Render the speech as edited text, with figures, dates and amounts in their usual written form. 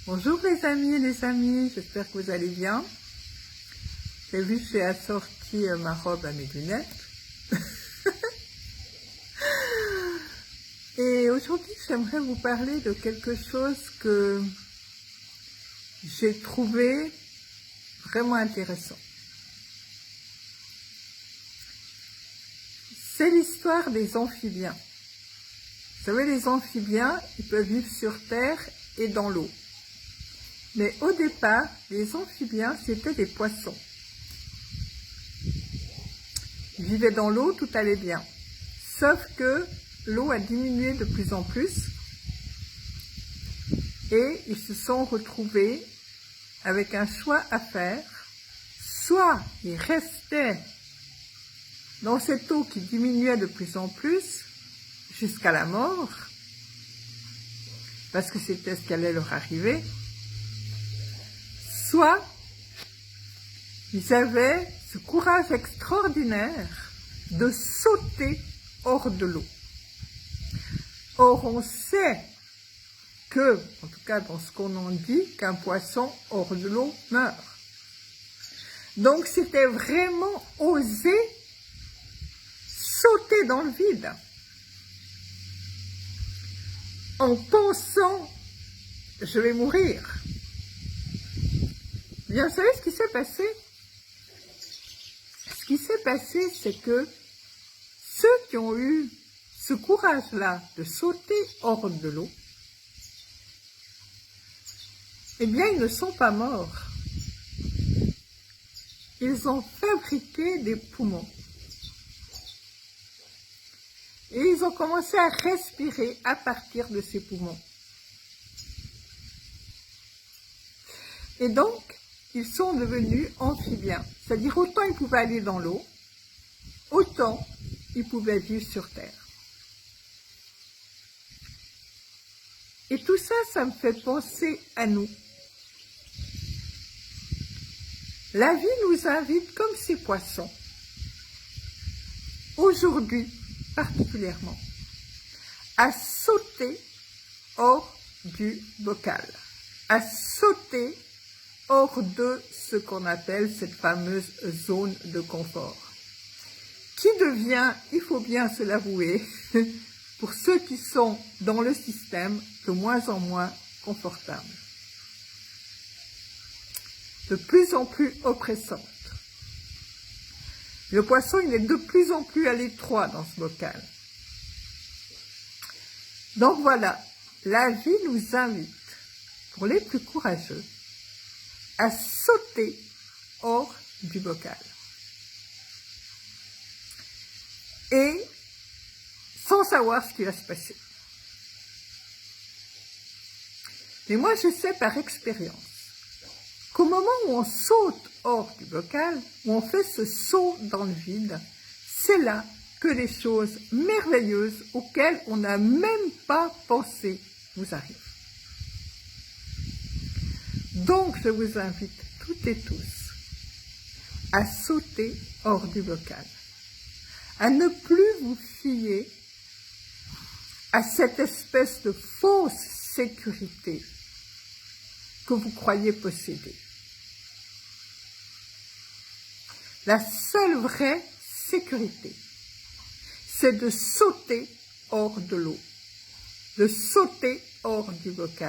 Bonjour les amis, j'espère que vous allez bien. J'ai vu que j'ai assorti ma robe à mes lunettes. Et aujourd'hui, j'aimerais vous parler de quelque chose que j'ai trouvé vraiment intéressant. C'est l'histoire des amphibiens. Vous savez, les amphibiens, ils peuvent vivre sur terre et dans l'eau. Mais au départ, les amphibiens, c'était des poissons. Ils vivaient dans l'eau, tout allait bien. Sauf que l'eau a diminué de plus en plus et ils se sont retrouvés avec un choix à faire. Soit ils restaient dans cette eau qui diminuait de plus en plus jusqu'à la mort, parce que c'était ce qui allait leur arriver, soit ils avaient ce courage extraordinaire de sauter hors de l'eau. Or, on sait que, en tout cas dans ce qu'on en dit, qu'un poisson hors de l'eau meurt. Donc, c'était vraiment oser sauter dans le vide en pensant « je vais mourir ». Bien, vous savez ce qui s'est passé? Ce qui s'est passé, c'est que ceux qui ont eu ce courage-là de sauter hors de l'eau, eh bien, ils ne sont pas morts. Ils ont fabriqué des poumons. Et ils ont commencé à respirer à partir de ces poumons. Et donc, ils sont devenus amphibiens. C'est-à-dire, autant ils pouvaient aller dans l'eau, autant ils pouvaient vivre sur terre. Et tout ça, ça me fait penser à nous. La vie nous invite comme ces poissons, aujourd'hui particulièrement, à sauter hors du bocal, à sauter hors de ce qu'on appelle cette fameuse zone de confort, qui devient, il faut bien se l'avouer, pour ceux qui sont dans le système, de moins en moins confortable, de plus en plus oppressante. Le poisson, il est de plus en plus à l'étroit dans ce bocal. Donc voilà, la vie nous invite, pour les plus courageux, à sauter hors du bocal. Et sans savoir ce qui va se passer. Mais moi, je sais par expérience qu'au moment où on saute hors du bocal, où on fait ce saut dans le vide, c'est là que les choses merveilleuses auxquelles on n'a même pas pensé nous arrivent. Donc, je vous invite toutes et tous à sauter hors du bocal, à ne plus vous fier à cette espèce de fausse sécurité que vous croyez posséder. La seule vraie sécurité, c'est de sauter hors de l'eau, de sauter hors du bocal.